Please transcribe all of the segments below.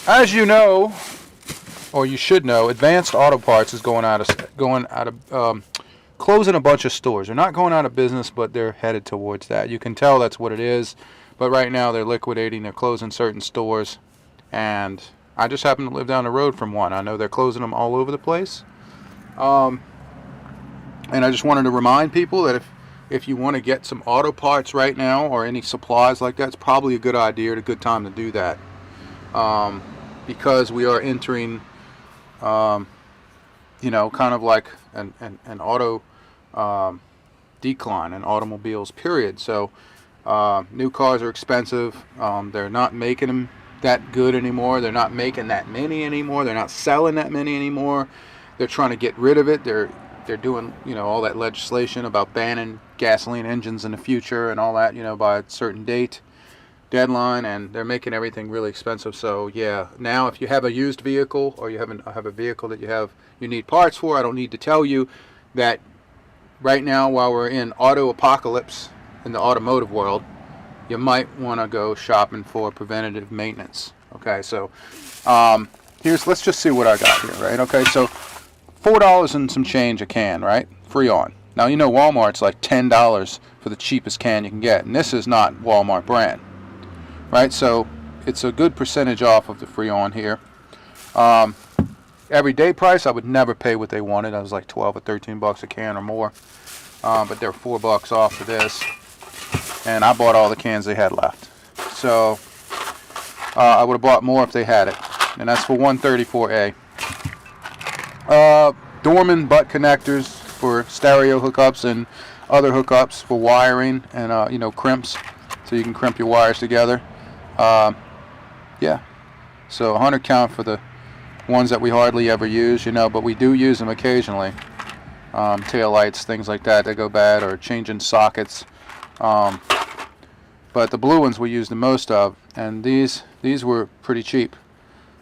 As you know, or you should know, Advanced Auto Parts is closing a bunch of stores. They're not going out of business, but they're headed towards that. You can tell that's what it is. But right now they're liquidating. They're closing certain stores, and I just happen to live down the road from one. I know they're closing them all over the place. And I just wanted to remind people that if you want to get some auto parts right now or any supplies like that, it's probably a good idea and a good time to do that. Because we are entering, kind of like an auto decline in automobiles, period. So new cars are expensive. They're not making them that good anymore. They're not making that many anymore. They're not selling that many anymore. They're trying to get rid of it. They're doing, all that legislation about banning gasoline engines in the future and all that, by a certain deadline, and they're making everything really expensive. So yeah, now if you have a used vehicle or you have a vehicle that you need parts for, I don't need to tell you that right now, while we're in auto apocalypse in the automotive world, you might want to go shopping for preventative maintenance. Okay, so let's just see what I got here, right? Okay, so $4 and some change a can, right? Freon. Now Walmart's like $10 for the cheapest can you can get, and this is not Walmart brand, right? So it's a good percentage off of the Freon here. Everyday price, I would never pay what they wanted. I was like 12 or 13 bucks a can or more, but they're $4 off of this, and I bought all the cans they had left. So I would have bought more if they had it, and that's for 134A. Dorman butt connectors for stereo hookups and other hookups for wiring and crimps, so you can crimp your wires together. Yeah, so 100 count for the ones that we hardly ever use, but we do use them occasionally. Tail lights, things like that go bad, or changing sockets. But the blue ones we use the most of, and these were pretty cheap.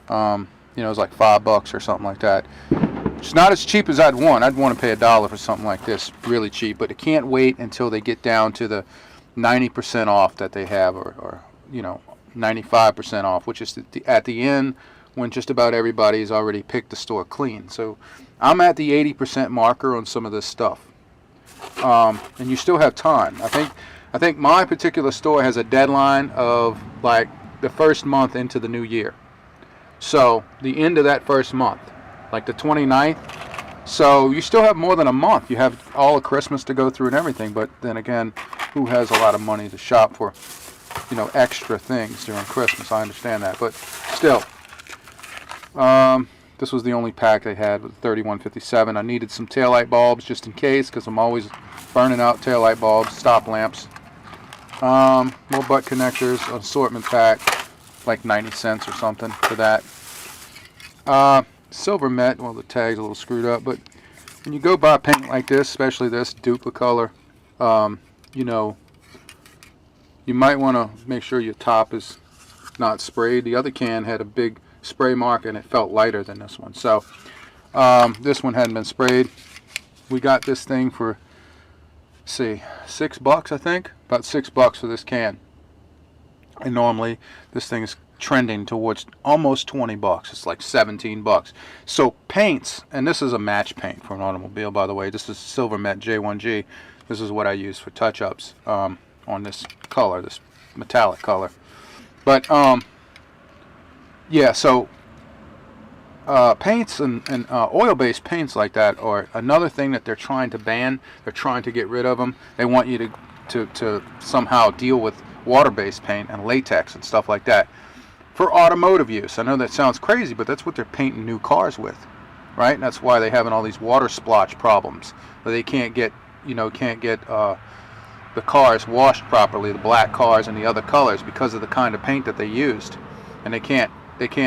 It was like $5 or something like that. It's not as cheap as I'd want. I'd want to pay $1 for something like this, really cheap. But it can't wait until they get down to the 90% off that they have, or 95% off, which is at the end when just about everybody's already picked the store clean. So I'm at the 80% marker on some of this stuff, and you still have time. I think my particular store has a deadline of like the first month into the new year. So the end of that first month, like the 29th. So you still have more than a month. You have all of Christmas to go through and everything. But then again, who has a lot of money to shop for, extra things during Christmas? I understand that, but still, this was the only pack they had with 3157. I needed some taillight bulbs just in case, because I'm always burning out taillight bulbs, stop lamps. More butt connectors, assortment pack, like 90 cents or something for that. Silver Met, well, the tag's a little screwed up, but when you go buy paint like this, especially this Duplicolor, you might want to make sure your top is not sprayed. The other can had a big spray mark and it felt lighter than this one. So this one hadn't been sprayed. We got this thing for, let's see, $6, I think. About $6 for this can. And normally this thing is trending towards almost $20. It's like $17. So paints, and this is a match paint for an automobile, by the way. This is Silver Met J1G. This is what I use for touch-ups on this color, this metallic color. But yeah, so paints and oil-based paints like that are another thing that they're trying to ban. They're trying to get rid of them. They want you to somehow deal with water-based paint and latex and stuff like that for automotive use. I know that sounds crazy, but that's what they're painting new cars with, right? And that's why they're having all these water splotch problems. They can't get the cars washed properly, the black cars and the other colors, because of the kind of paint that they used, and they can't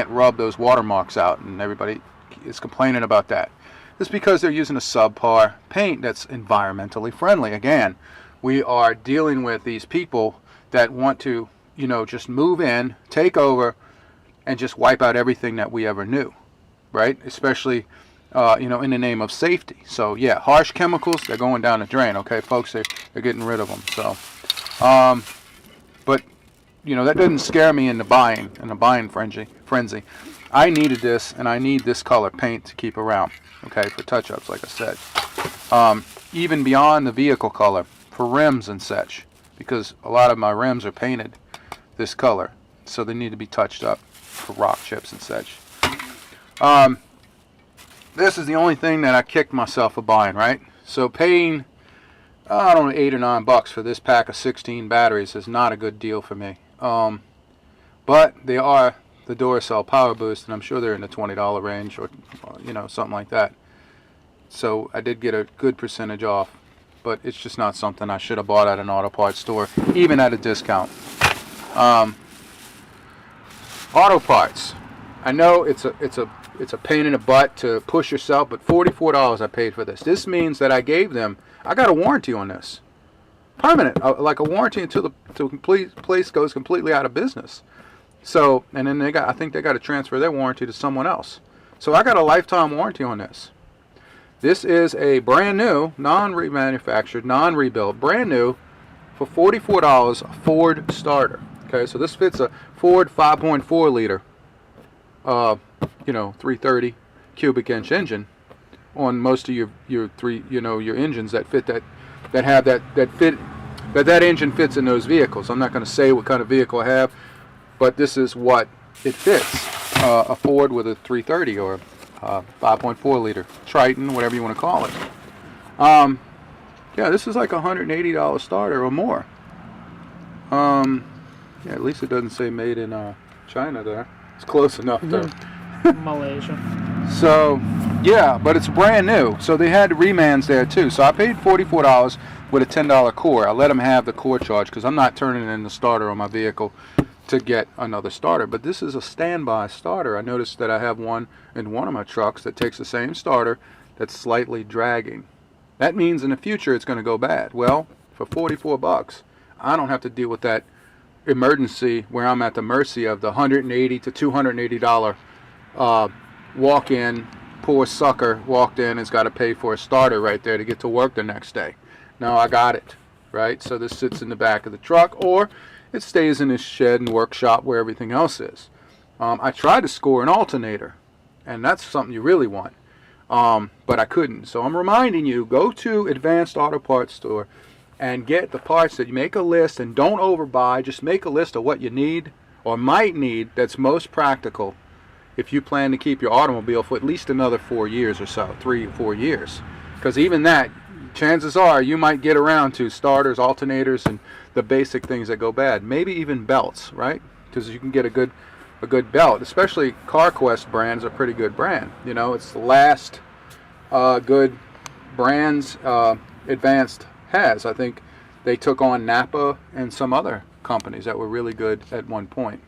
rub those watermarks out, and everybody is complaining about that. It's because they're using a subpar paint that's environmentally friendly. Again, we are dealing with these people that want to just move in, take over, and just wipe out everything that we ever knew, right? Especially, in the name of safety. So yeah, harsh chemicals, they're going down the drain, okay, folks? They're getting rid of them. So, but that doesn't scare me in the buying frenzy. I needed this, and I need this color paint to keep around, okay, for touch-ups, like I said. Even beyond the vehicle color, for rims and such, because a lot of my rims are painted this color, so they need to be touched up for rock chips and such. This is the only thing that I kicked myself for buying, right? So paying, I don't know, $8 or $9 for this pack of 16 batteries is not a good deal for me. But they are the Duracell Power Boost, and I'm sure they're in the $20 range, or something like that. So I did get a good percentage off, but it's just not something I should have bought at an auto parts store, even at a discount. Auto parts. I know it's a pain in the butt to push yourself, but $44 I paid for this. This means that I got a warranty on this, permanent, like a warranty until the complete place goes completely out of business. So, and then I think they got to transfer their warranty to someone else. So I got a lifetime warranty on this. This is a brand new, non-remanufactured, non-rebuilt, brand new, for $44, a Ford starter. Okay, so this fits a Ford 5.4 liter, 330 cubic inch engine on most of your engines that fit that engine fits in those vehicles. I'm not going to say what kind of vehicle I have, but this is what it fits. A Ford with a 330 or 5.4 liter Triton, whatever you want to call it. Yeah, this is like $180 starter or more. Yeah, at least it doesn't say made in China there. It's close enough to Malaysia. So, yeah, but it's brand new. So they had remans there too. So I paid $44 with a $10 core. I let them have the core charge because I'm not turning in the starter on my vehicle to get another starter. But this is a standby starter. I noticed that I have one in one of my trucks that takes the same starter that's slightly dragging. That means in the future it's going to go bad. Well, for $44, I don't have to deal with that emergency where I'm at the mercy of the $180 to $280 walk-in. Poor sucker walked in and has got to pay for a starter right there to get to work the next day. No, I got it, right? So this sits in the back of the truck, or it stays in his shed and workshop where everything else is. I tried to score an alternator, and that's something you really want, but I couldn't. So I'm reminding you, go to Advanced Auto Parts Store and get the parts that you make a list, and don't overbuy. Just make a list of what you need or might need that's most practical if you plan to keep your automobile for at least another 4 years or so, 3 or 4 years. Because even that, chances are you might get around to starters, alternators, and the basic things that go bad. Maybe even belts, right? Because you can get a good belt. Especially CarQuest brands are a pretty good brand. It's the last good brands Advanced has. I think they took on Napa and some other companies that were really good at one point.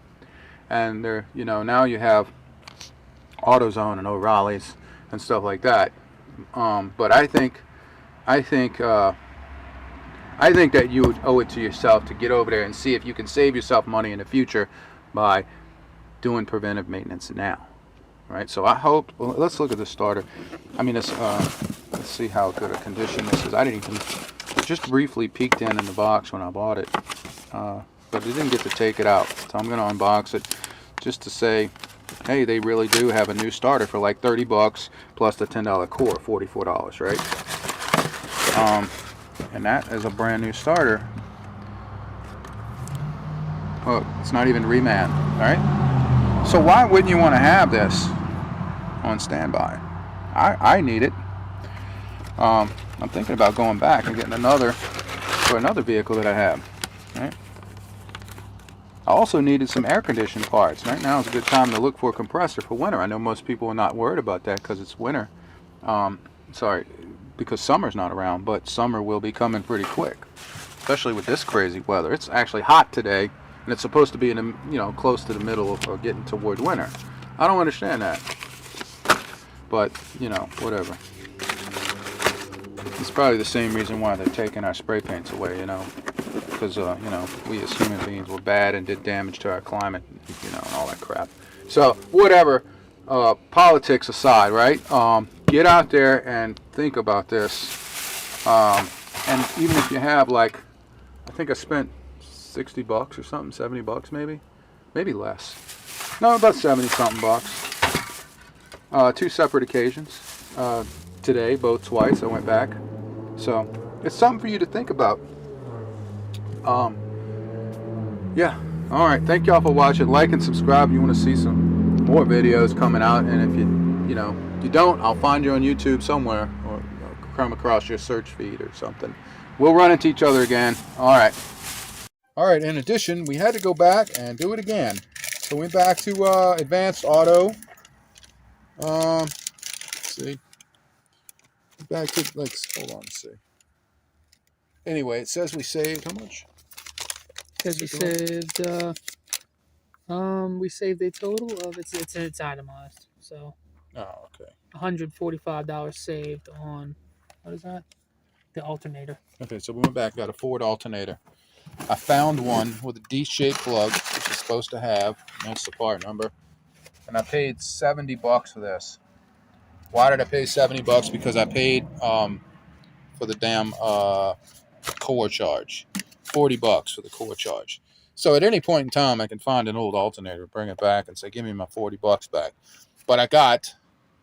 And they're, now you have AutoZone and O'Reilly's and stuff like that. But I think that you would owe it to yourself to get over there and see if you can save yourself money in the future by doing preventive maintenance now. Right? So I hope. Well, let's look at the starter. I mean, let's see how good a condition this is. I didn't even. Just briefly peeked in the box when I bought it, but I didn't get to take it out. So I'm going to unbox it just to say, hey, they really do have a new starter for like $30 plus the $10 core, $44, right? And that is a brand new starter. Look, it's not even reman, right? So why wouldn't you want to have this on standby? I need it. I'm thinking about going back and getting another for another vehicle that I have. Right? I also needed some air conditioning parts. Right now is a good time to look for a compressor for winter. I know most people are not worried about that because it's winter. Because summer's not around, but summer will be coming pretty quick, especially with this crazy weather. It's actually hot today, and it's supposed to be in the, close to the middle of or getting toward winter. I don't understand that, but whatever. It's probably the same reason why they're taking our spray paints away, because we as human beings were bad and did damage to our climate, and all that crap. So whatever, politics aside, right? Get out there and think about this. And even if you have I think I spent 60 bucks or something, 70 bucks maybe less. No, about 70 something bucks. 2 separate occasions. Today, both twice, I went back. So it's something for you to think about. Yeah. All right. Thank y'all for watching. Like and subscribe if you want to see some more videos coming out. And if you don't, I'll find you on YouTube somewhere, or come across your search feed or something. We'll run into each other again. All right. All right. In addition, we had to go back and do it again. So we went back to Advanced Auto. Let's see. Back to hold on. Let's see. Anyway, it says we saved how much? Because we saved a total of it's itemized. So Oh, okay. $145 saved on what is that? The alternator. Okay, so we went back, got a Ford alternator. I found one with a D-shaped plug, which it's supposed to have. That's the part number. And I paid 70 bucks for this. Why did I pay 70 bucks? Because I paid for the damn core charge. 40 bucks for the core charge. So at any point in time, I can find an old alternator, bring it back, and say, give me my 40 bucks back. But I got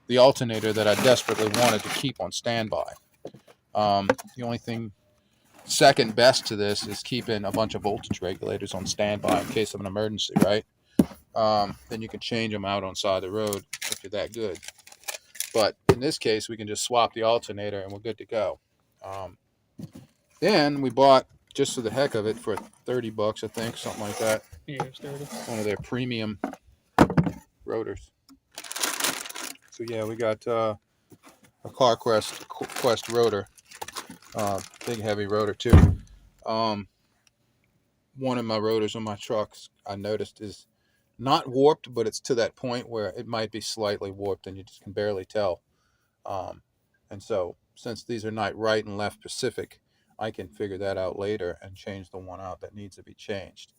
the alternator that I desperately wanted to keep on standby. The only thing second best to this is keeping a bunch of voltage regulators on standby in case of an emergency, right? Then you can change them out on side of the road if you're that good. But in this case, we can just swap the alternator and we're good to go. Then we bought, just for the heck of it, for 30 bucks, I think, something like that. Yeah, it's 30. One of their premium rotors. So yeah, we got a Quest rotor, big heavy rotor too. One of my rotors on my trucks, I noticed, is not warped, but it's to that point where it might be slightly warped and you just can barely tell. And so since these are not right and left Pacific, I can figure that out later and change the one out that needs to be changed.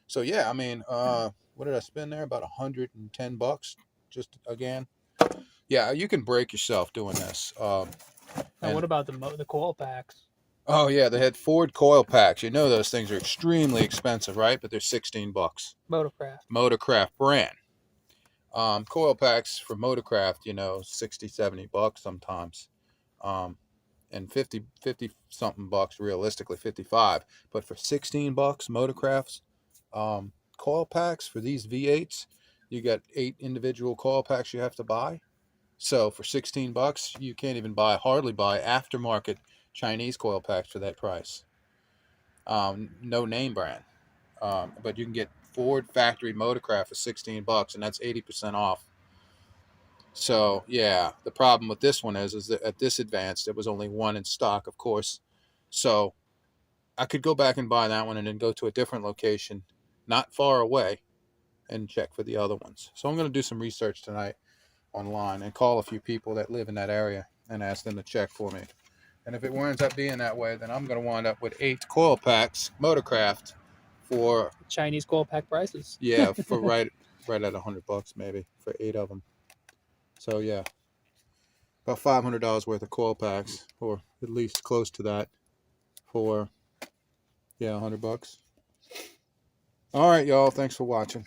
So yeah, I mean, what did I spend there? About 110 bucks, just again. Yeah, you can break yourself doing this. Now, what about the coil packs? Oh yeah, they had Ford coil packs. You know those things are extremely expensive, right? But they're 16 bucks. Motorcraft brand. Coil packs for Motorcraft, 60, 70 bucks sometimes. And 50 something bucks realistically, 55. But for 16 bucks, Motorcrafts, coil packs for these V8s, you got 8 individual coil packs you have to buy. So for 16 bucks, you can't even hardly buy aftermarket Chinese coil packs for that price. No name brand. But you can get Ford factory Motorcraft for 16 bucks, and that's 80% off. So yeah, the problem with this one is that at this advanced, there was only one in stock, of course. So I could go back and buy that one and then go to a different location, not far away, and check for the other ones. So I'm going to do some research tonight online and call a few people that live in that area and ask them to check for me. And if it winds up being that way, then I'm going to wind up with 8 coil packs, Motorcraft, for Chinese coil pack prices. Yeah, for right at $100 maybe for 8 of them. So yeah, about $500 worth of coil packs, or at least close to that, for $100. All right, y'all. Thanks for watching.